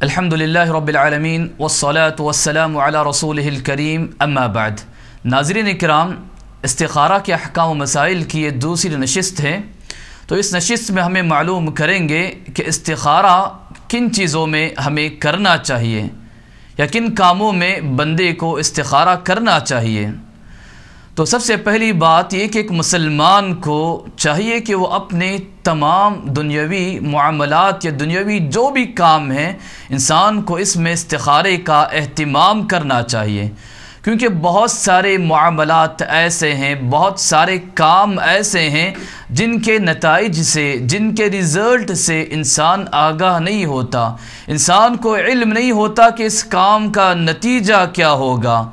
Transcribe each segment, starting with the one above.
الحمدللہ رب العالمین والصلاة والسلام علی رسولہ الکریم اما بعد۔ ناظرین اکرام، استخارہ کے احکام و مسائل کی یہ دوسری نشست ہے، تو اس نشست میں ہمیں معلوم کریں گے کہ استخارہ کن چیزوں میں ہمیں کرنا چاہیے یا کن کاموں میں بندے کو استخارہ کرنا چاہیے۔ تو سب سے پہلی بات یہ کہ ایک مسلمان کو چاہیے کہ وہ اپنے تمام دنیاوی معاملات یا دنیاوی جو بھی کام ہیں، انسان کو اس میں استخارے کا اہتمام کرنا چاہیے، کیونکہ بہت سارے معاملات ایسے ہیں، بہت سارے کام ایسے ہیں جن کے نتائج سے، جن کے رزلٹ سے انسان آگاہ نہیں ہوتا، انسان کو علم نہیں ہوتا کہ اس کام کا نتیجہ کیا ہوگا،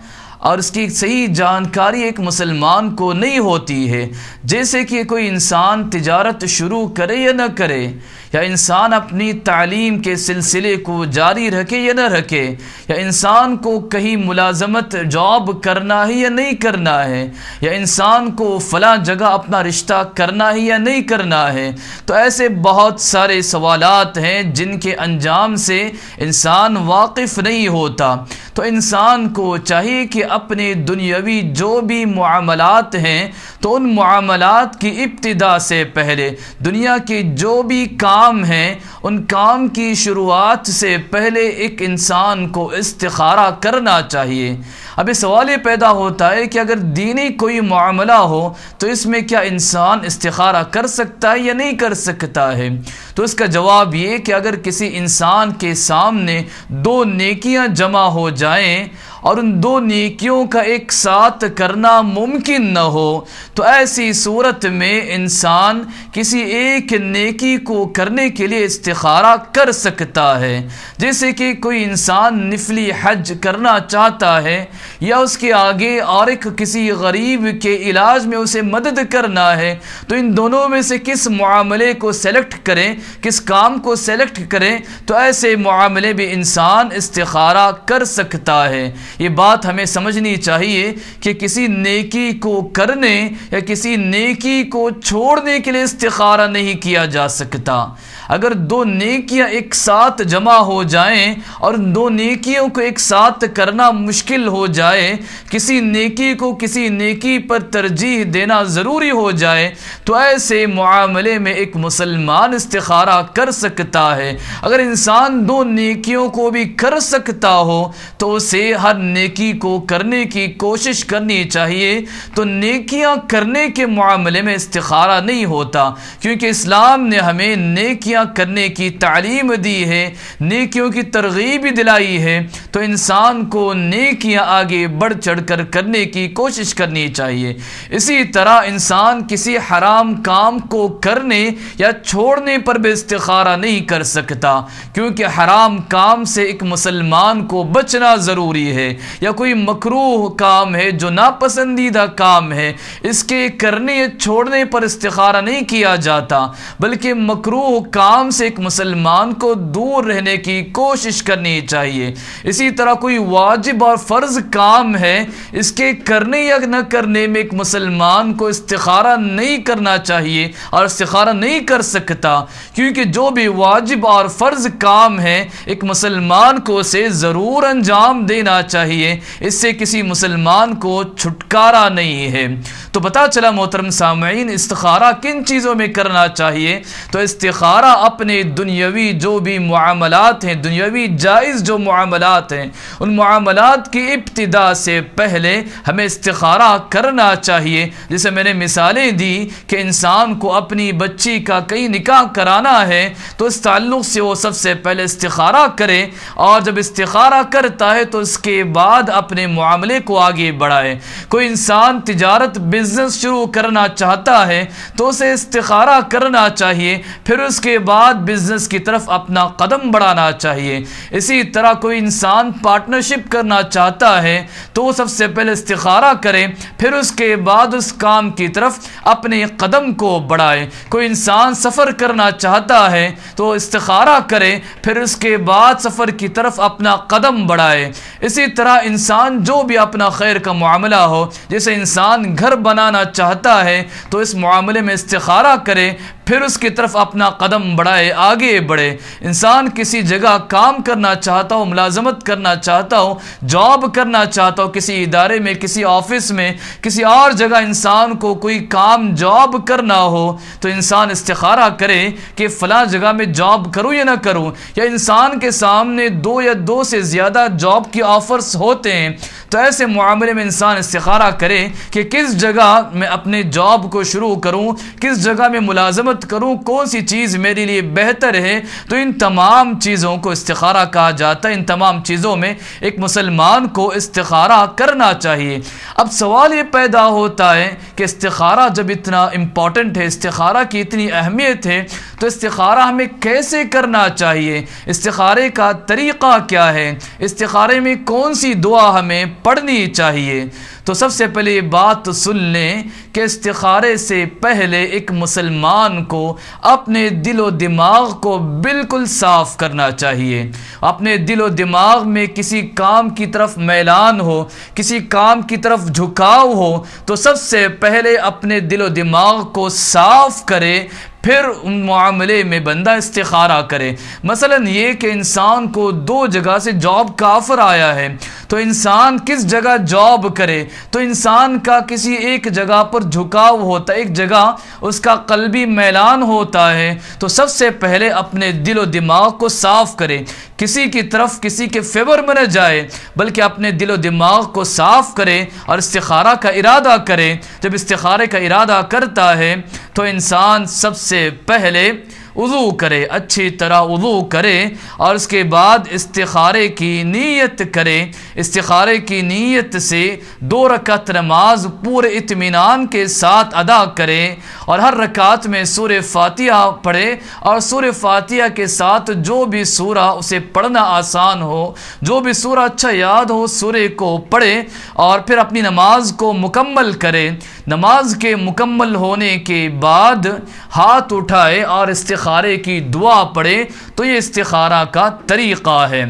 اور اس کی صحیح جانکاری ایک مسلمان کو نہیں ہوتی ہے۔ جیسے کہ کوئی انسان تجارت شروع کرے یا نہ کرے، یا انسان اپنی تعلیم کے سلسلے کو جاری رکھے یا نہ رکھے، یا انسان کو کہیں ملازمت جاب کرنا ہے یا نہیں کرنا ہے، یا انسان کو فلاں جگہ اپنا رشتہ کرنا ہے یا نہیں کرنا ہے، تو ایسے بہت سارے سوالات ہیں جن کے انجام سے انسان واقف نہیں ہوتا۔ تو انسان کو چاہیے کہ اپنے دنیاوی جو بھی معاملات ہیں، تو ان معاملات کی ابتدا سے پہلے، دنیا کے جو بھی کام ہیں، ان کام کی شروعات سے پہلے ایک انسان کو استخارہ کرنا چاہیے۔ اب یہ سوال یہ پیدا ہوتا ہے کہ اگر دینی کوئی معاملہ ہو تو اس میں کیا انسان استخارہ کر سکتا ہے یا نہیں کر سکتا ہے؟ تو اس کا جواب یہ کہ اگر کسی انسان کے سامنے دو نیکیاں جمع ہو جائیں اور ان دو نیکیوں کا ایک ساتھ کرنا ممکن نہ ہو، تو ایسی صورت میں انسان کسی ایک نیکی کو کرنے کے لیے استخارہ کر سکتا ہے۔ جیسے کہ کوئی انسان نفلی حج کرنا چاہتا ہے، یا اس کے آگے اور ایک کسی غریب کے علاج میں اسے مدد کرنا ہے، تو ان دونوں میں سے کس معاملے کو سیلیکٹ کریں، کس کام کو سیلیکٹ کریں، تو ایسے معاملے بھی انسان استخارہ کر سکتا ہے۔ یہ بات ہمیں سمجھنی چاہیے کہ کسی نیکی کو کرنے یا کسی نیکی کو چھوڑنے کے لیے استخارہ نہیں کیا جا سکتا۔ اگر دو نیکیاں ایک ساتھ جمع ہو جائیں اور دو نیکیوں کو ایک ساتھ کرنا مشکل ہو جائے، کسی نیکی کو کسی نیکی پر ترجیح دینا ضروری ہو جائے، تو ایسے معاملے میں ایک مسلمان استخارہ کر سکتا ہے۔ اگر انسان دو نیکیوں کو بھی کر سکتا ہو تو اسے ہر نیکی کو کرنے کی کوشش کرنی چاہیے۔ تو نیکیاں کرنے کے معاملے میں استخارہ نہیں ہوتا، کیونکہ اسلام نے ہمیں نیکیاں کرنے کی تعلیم دی ہے، نیکیوں کی ترغیب دلائی ہے، تو انسان کو نیکیاں آگے بڑھ چڑھ کر کرنے کی کوشش کرنی چاہیے۔ اسی طرح انسان کسی حرام کام کو کرنے یا چھوڑنے پر بھی استخارہ نہیں کر سکتا، کیونکہ حرام کام سے ایک مسلمان کو بچنا ضروری ہے، یا کوئی مکروہ کام ہے جو ناپسندیدہ کام ہے، اس کے کرنے یا چھوڑنے پر استخارہ نہیں کیا جاتا، بلکہ مکروہ کام سے ایک مسلمان کو دور رہنے کی کوشش کرنی چاہیے۔ اسی طرح کوئی واجب اور فرض کام ہے، اس کے کرنے یا نہ کرنے میں ایک مسلمان کو استخارہ نہیں کرنا چاہیے اور استخارہ نہیں کر سکتا، کیونکہ جو بھی واجب اور فرض کام ہے ایک مسلمان کو اسے ضرور انجام دینا چاہیے، اس سے کسی مسلمان کو چھٹکارا نہیں ہے۔ تو پتہ چلا محترم سامعین، استخارہ کن چیزوں میں کرنا چاہیے؟ تو استخارہ اپنے دنیاوی جو بھی معاملات ہیں، دنیاوی جائز جو معاملات ہیں، ان معاملات کی ابتدا سے پہلے ہمیں استخارہ کرنا چاہیے۔ جیسے میں نے مثالیں دی کہ انسان کو اپنی بچی کا کہیں نکاح کرانا ہے تو اس تعلق سے وہ سب سے پہلے استخارہ کرے، اور جب استخارہ کرتا ہے تو اس کے بعد اپنے معاملے کو آگے بڑھائے۔ کوئی انسان تجارت بزنس شروع کرنا چاہتا ہے تو اسے استخارہ کرنا چاہیے، پھر اس کے بعد بزنس کی طرف اپنا قدم بڑھانا چاہیے۔ اسی طرح کوئی انسان پارٹنرشپ کرنا چاہتا ہے تو وہ سب سے پہلے استخارہ کرے، پھر اس کے بعد اس کام کی طرف اپنے قدم کو بڑھائے۔ کوئی انسان سفر کرنا چاہتا ہے تو استخارہ کرے، پھر اس کے بعد سفر کی طرف اپنا قدم بڑھائے۔ اسی طرح انسان جو بھی اپنا خیر کا معاملہ ہو، جیسے انسان گھر بنانا چاہتا ہے تو اس معاملے میں استخارہ کرے، پھر اس کی طرف اپنا قدم بڑھائے، آگے بڑھے۔ انسان کسی جگہ کام کرنا چاہتا ہو، ملازمت کرنا چاہتا ہو، جاب کرنا چاہتا ہو، کسی ادارے میں، کسی آفس میں، کسی اور جگہ انسان کو کوئی کام جاب کرنا ہو تو انسان استخارہ کرے کہ فلاں جگہ میں جاب کروں یا نہ کروں، یا انسان کے سامنے 2 یا 2 سے زیادہ جاب کی آفرز ہوتے ہیں تو ایسے معاملے میں انسان استخارہ کرے کہ کس جگہ میں اپنے جاب کو شروع کروں، کس جگہ میں ملازمت کروں، کون سی چیز میرے لیے بہتر ہے۔ تو ان تمام چیزوں کو استخارہ کہا جاتا ہے۔ ان تمام چیزوں میں ایک مسلمان کو استخارہ کرنا چاہیے۔ اب سوال یہ پیدا ہوتا ہے کہ استخارہ جب اتنا امپورٹنٹ ہے، استخارہ کی اتنی اہمیت ہے، تو استخارہ ہمیں کیسے کرنا چاہیے؟ استخارے کا طریقہ کیا ہے؟ استخارے میں کون سی دعا ہمیں پڑھنی چاہیے؟ تو سب سے پہلے یہ بات سن لیں کہ استخارے سے پہلے ایک مسلمان کو اپنے دل و دماغ کو بالکل صاف کرنا چاہیے۔ اپنے دل و دماغ میں کسی کام کی طرف میلان ہو، کسی کام کی طرف جھکاؤ ہو تو سب سے پہلے اپنے دل و دماغ کو صاف کرے، پھر ان معاملے میں بندہ استخارہ کرے۔ مثلا یہ کہ انسان کو 2 جگہ سے جاب کا آفر آیا ہے تو انسان کس جگہ جاب کرے؟ تو انسان کا کسی ایک جگہ پر جھکاؤ ہوتا ہے، ایک جگہ اس کا قلبی میلان ہوتا ہے، تو سب سے پہلے اپنے دل و دماغ کو صاف کرے، کسی کی طرف کسی کے فیور میں نہ جائے بلکہ اپنے دل و دماغ کو صاف کرے اور استخارہ کا ارادہ کرے۔ جب استخارے کا ارادہ کرتا ہے تو انسان سب سے پہلے وضو کرے، اچھی طرح وضو کرے اور اس کے بعد استخارے کی نیت کرے۔ استخارے کی نیت سے 2 رکعت نماز پورے اطمینان کے ساتھ ادا کرے اور ہر رکعت میں سورہ فاتحہ پڑھے، اور سورہ فاتحہ کے ساتھ جو بھی سورہ اسے پڑھنا آسان ہو، جو بھی سورہ اچھا یاد ہو، سورہ کو پڑھے اور پھر اپنی نماز کو مکمل کرے۔ نماز کے مکمل ہونے کے بعد ہاتھ اٹھائے اور استخارے کی دعا پڑھے، تو یہ استخارہ کا طریقہ ہے۔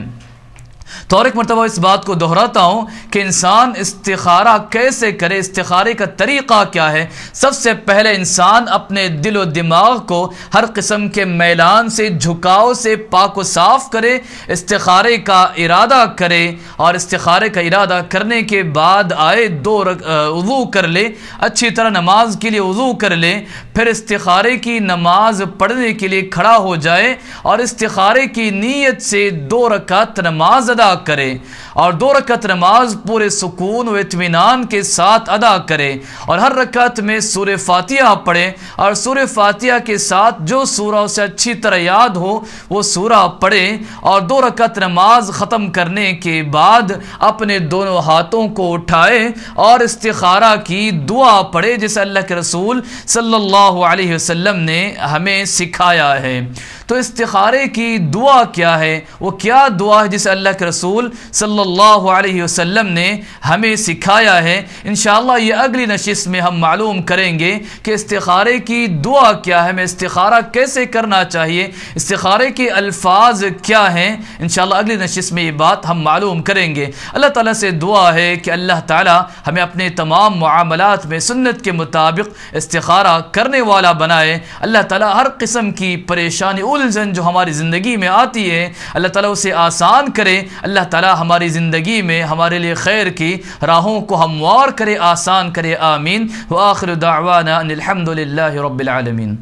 تو اور ایک مرتبہ اس بات کو دہراتا ہوں کہ انسان استخارہ کیسے کرے، استخارے کا طریقہ کیا ہے۔ سب سے پہلے انسان اپنے دل و دماغ کو ہر قسم کے میلان سے، جھکاؤ سے پاک و صاف کرے، استخارے کا ارادہ کرے اور استخارے کا ارادہ کرنے کے بعد آئے وضو کر لے، اچھی طرح نماز کے لیے وضو کر لے، پھر استخارے کی نماز پڑھنے کے لیے کھڑا ہو جائے اور استخارے کی نیت سے 2 رکعت نماز ادا کرے اور 2 رکعت نماز پورے سکون و اطمینان کے ساتھ ادا کرے اور ہر رکعت میں سورہ فاتحہ پڑھے اور سورہ فاتحہ کے ساتھ جو سورہ اسے اچھی طرح یاد ہو وہ سورہ پڑھے اور 2 رکعت نماز ختم کرنے کے بعد اپنے دونوں ہاتھوں کو اٹھائے اور استخارہ کی دعا پڑھے جسے اللہ کے رسول صلی اللہ علیہ وسلم نے ہمیں سکھایا ہے۔ تو استخارے کی دعا کیا ہے؟ وہ کیا دعا ہے جسے اللہ کے رسول صلی اللہ علیہ وسلم نے ہمیں سکھایا ہے؟ انشاءاللہ یہ اگلی نشست میں ہم معلوم کریں گے کہ استخارے کی دعا کیا ہے، ہمیں استخارہ کیسے کرنا چاہیے، استخارے کے الفاظ کیا ہیں۔ انشاءاللہ اگلی نشست میں یہ بات ہم معلوم کریں گے۔ اللہ تعالیٰ سے دعا ہے کہ اللہ تعالیٰ ہمیں اپنے تمام معاملات میں سنت کے مطابق استخارہ کرنے والا بنائے۔ اللہ تعالیٰ ہر قسم کی پریشانی الجھن جو ہماری زندگی میں آتی ہے اللہ تعالیٰ اسے آسان کرے۔ اللہ تعالیٰ ہماری زندگی میں ہمارے لیے خیر کی راہوں کو ہموار کرے، آسان کرے، آمین۔ وآخر دعوانا ان الحمد للہ رب العالمین۔